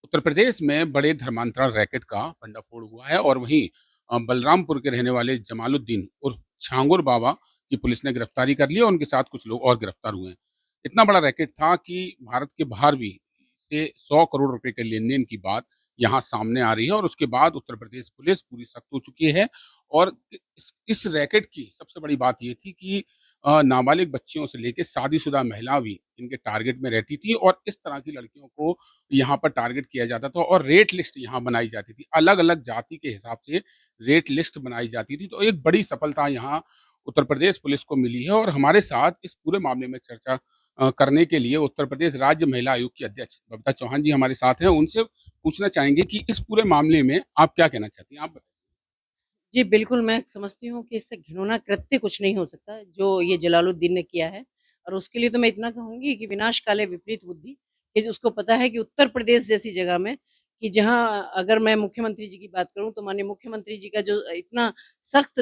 उत्तर प्रदेश में बड़े धर्मांतरण रैकेट का भंडाफोड़ हुआ है और वहीं बलरामपुर के रहने वाले जमालुद्दीन उर्फ छांगुर बाबा की पुलिस ने गिरफ्तारी कर ली और उनके साथ कुछ लोग और गिरफ्तार हुए हैं। इतना बड़ा रैकेट था कि भारत के बाहर भी से 100 करोड़ रुपए के लेन-देन की बात यहाँ सामने आ रही है और उसके बाद उत्तर प्रदेश पुलिस पूरी सख्त हो चुकी है और इस रैकेट की सबसे बड़ी बात ये थी कि नाबालिग बच्चियों से लेके शादीशुदा महिला भी इनके टारगेट में रहती थी और इस तरह की लड़कियों को यहाँ पर टारगेट किया जाता था और रेट लिस्ट यहाँ बनाई जाती थी। अलग-अलग जाति के हिसाब से रेट लिस्ट बनाई जाती थी। तो एक बड़ी सफलता यहाँ उत्तर प्रदेश पुलिस को मिली है और हमारे साथ इस पूरे मामले में चर्चा करने के लिए उत्तर प्रदेश राज्य महिला आयोग की अध्यक्ष बबीता चौहान जी हमारे साथ हैं। उनसे पूछना चाहेंगे कि इस पूरे मामले में आप क्या कहना चाहती हैं? आप बताइए। जी, बिल्कुल, मैं समझती हूँ कि इससे घिनौना कृत्य कुछ नहीं हो सकता, जो ये जलालुद्दीन ने किया है। और उसके लिए तो मैं इतना कहूँगी कि विनाश काले विपरीत बुद्धि, कि उसको पता है कि उत्तर प्रदेश जैसी जगह में, कि जहाँ अगर मैं मुख्यमंत्री जी की बात करूँ, तो माननीय मुख्यमंत्री जी का जो इतना सख्त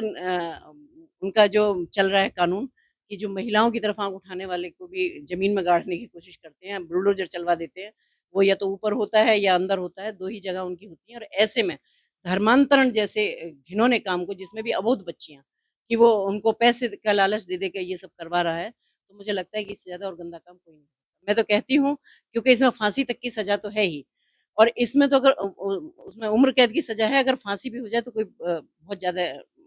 उनका जो चल रहा है कानून, कि जो महिलाओं की तरफ आँख उठाने वाले को भी ज़मीन में गाड़ने की कोशिश करते हैं, बुलडोज़र चलवा देते हैं। वो या तो ऊपर होता है या अंदर होता है, 2 ही जगह उनकी होती हैं। और ऐसे में धर्मांतरण जैसे घिनौने काम को, जिसमें भी अबोध बच्चियाँ, कि वो उनको पैसे का लालच दे के ये सब करवा रहा है, तो मुझे लगता है कि इससे ज़्यादा और गंदा काम कोई नहीं। मैं तो कहती हूँ, क्योंकि इसमें फांसी तक की सज़ा तो है ही, और इसमें तो अगर उसमें उम्र कैद की सज़ा है, अगर फांसी भी हो जाए तो कोई बहुत ज़्यादा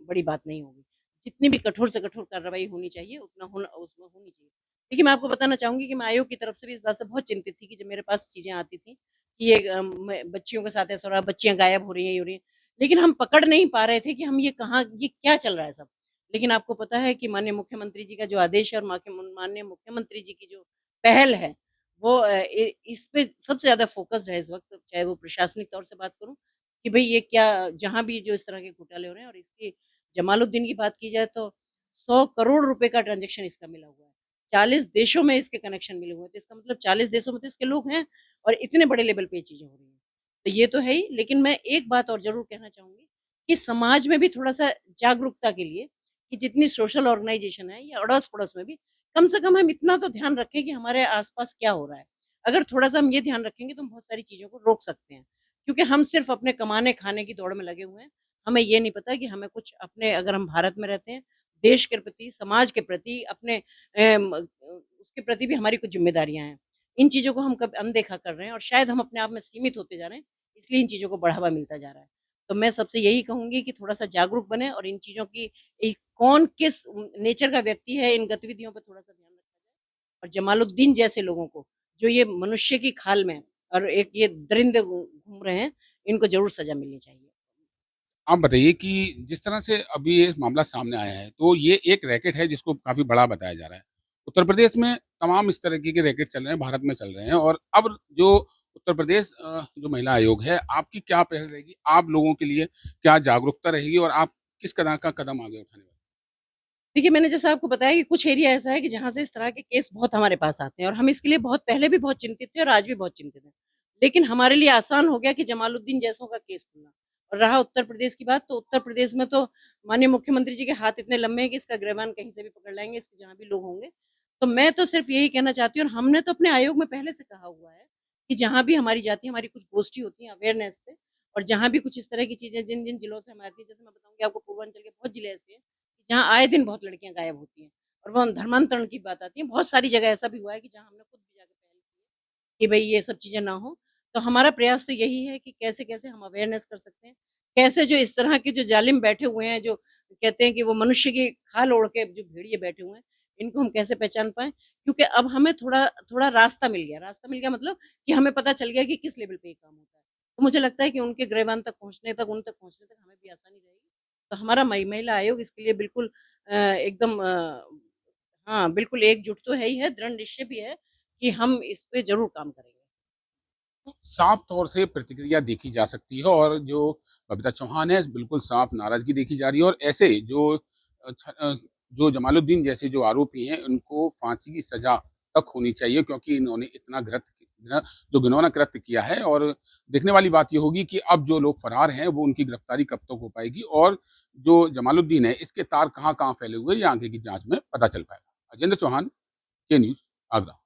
बड़ी बात नहीं होगी। जितनी भी कठोर से कठोर कार्रवाई होनी चाहिए, उतना होना उसमें होनी चाहिए। देखिए, मैं आपको बताना चाहूँगी कि मैं आयोग की तरफ से भी इस बात से बहुत चिंतित थी, कि जब मेरे पास चीज़ें आती थी कि ये बच्चियों के साथ ऐसा हो रहा है, बच्चियाँ गायब हो रही हैं, ये हो रही हैं। लेकिन हम पकड़ नहीं पा रहे थे कि हम ये क्या चल रहा है सब। लेकिन आपको पता है कि माननीय मुख्यमंत्री जी का जो आदेश है, और माननीय मुख्यमंत्री जी की जो पहल है, वो इस पे सबसे ज़्यादा फ़ोकस्ड है इस वक़्त, चाहे वो प्रशासनिक तौर से बात करूँ, कि भई ये क्या, जहाँ भी जो इस तरह के घोटाले हो रहे हैं, और इसकी जमालुद्दीन की बात की जाए, तो 100 करोड़ रुपए का ट्रांज़ैक्शन इसका मिला हुआ है। 40 देशों में इसके कनेक्शन मिले हुए हैं, तो इसका मतलब 40 देशों में तो इसके लोग हैं, और इतने बड़े लेवल पे ये चीज़ें हो रही हैं। तो ये तो है ही, लेकिन मैं एक बात और ज़रूर कहना चाहूँगी, कि समाज में भी थोड़ा-सा जागरूकता के लिए, कि जितनी सोशल ऑर्गनाइज़ेशन है, या अड़ोस-पड़ोस में भी, कम से कम हम इतना तो ध्यान रखें कि हमारे आस-पास क्या हो रहा है। अगर थोड़ा-सा हम ये ध्यान रखेंगे, तो हम बहुत सारी चीज़ों को रोक सकते हैं। क्योंकि हम सिर्फ़ अपने कमाने-खाने की दौड़ में लगे हुए हैं। हमें ये नहीं पता कि हमें कुछ अपने, अगर हम भारत में रहते हैं, देश के प्रति, समाज के प्रति, अपने उसके प्रति भी हमारी कुछ ज़िम्मेदारियाँ हैं। इन चीज़ों को हम कब अनदेखा कर रहे हैं, और शायद हम अपने आप में सीमित होते जा रहे हैं, इसलिए इन चीज़ों को बढ़ावा मिलता जा रहा है। तो मैं सबसे यही कहूँगी कि थोड़ा-सा जागरूक बनें, और इन चीज़ों की कौन किस नेचर का व्यक्ति है, इन गतिविधियों पे थोड़ा-सा ध्यान रखा जाए। और जमालुद्दीन जैसे लोगों को, जो ये मनुष्य की खाल में और एक ये दरिंदे घूम रहे हैं, इनको ज़रूर सज़ा मिलनी चाहिए। आप बताइए कि जिस तरह से अभी ये मामला सामने आया है, तो ये एक रैकेट है जिसको काफ़ी बड़ा बताया जा रहा है। उत्तर प्रदेश में तमाम इस तरीके के रैकेट चल रहे हैं, भारत में चल रहे हैं और अब जो उत्तर प्रदेश जो महिला आयोग है, आपकी क्या पहल रहेगी? आप लोगों के लिए क्या जागरूकता रहेगी और आप किस तरह का कदम आगे उठाने वाले हैं? देखिए, मैंने जैसा आपको बताया कि कुछ एरिया ऐसा है कि जहाँ से इस तरह के केस बहुत हमारे पास आते हैं, और हम इसके लिए बहुत पहले भी बहुत चिंतित थे, और आज भी बहुत चिंतित हैं। लेकिन हमारे लिए आसान हो गया कि जमालुद्दीन जैसों का केस खुलना। और रहा उत्तर प्रदेश की बात, तो उत्तर प्रदेश में तो माननीय मुख्यमंत्री जी के हाथ इतने लंबे हैं कि इसका गिरबान कहीं से भी पकड़ लाएँगे, इसके जहाँ भी लोग होंगे। तो मैं तो सिर्फ़ यही कहना चाहती हूँ, और हमने तो अपने आयोग में पहले से कहा हुआ है, कि जहाँ भी हमारी जाती है, हमारी कुछ गोष्ठी होती है अवेयरनेस पे, और जहाँ भी कुछ इस तरह की चीज़ें जिन-जिन जिलों से हम आती हैं, जैसे मैं बताऊँगी आपको, पूर्वांचल के बहुत जिले ऐसे हैं जहाँ आए दिन बहुत लड़कियाँ गायब होती हैं, और वो धर्मांतरण की बात आती है। बहुत सारी जगह ऐसा भी हुआ है कि जहाँ हमने खुद भी जाके पहल की है, कि भई ये सब चीज़ें ना हो। तो हमारा प्रयास तो यही है कि कैसे-कैसे हम अवेयरनेस कर सकते हैं। कैसे जो इस तरह के जो ज़ालिम बैठे हुए हैं, जो कहते हैं कि वो मनुष्य की खाल ओढ़ के जो भेड़िए बैठे हुए हैं, इनको हम कैसे पहचान पाएँ? क्योंकि अब हमें थोड़ा थोड़ा रास्ता मिल गया, मतलब कि हमें पता चल गया कि किस लेवल पे ये काम होता है। तो मुझे लगता है कि उनके गिरबान तक पहुँचने तक, उन तक पहुँचने तक हमें भी आसानी रहेगी। तो हमारा महिला आयोग इसके लिए बिल्कुल एकदम हाँ, बिल्कुल एकजुट तो है ही है, दृढ़ निश्चय भी है कि हम इस पे ज़रूर काम करेंगे। तो साफ तौर से प्रतिक्रिया देखी जा सकती है और जो बबीता चौहान है, बिल्कुल साफ नाराज़गी देखी जा रही है और ऐसे जो जो जमालुद्दीन जैसे जो आरोपी हैं, उनको फांसी की सज़ा तक होनी चाहिए क्योंकि इन्होंने इतना जो घिनौना कृत्य किया है और देखने वाली बात ये होगी कि अब जो लोग फरार हैं, वो उनकी गिरफ्तारी कब तक हो पाएगी और जो जमालुद्दीन है, इसके तार कहाँ-कहाँ फैले हुए हैं, ये आगे की जाँच में पता चल पाएगा। अजेंद्र चौहान, के न्यूज़, आगरा।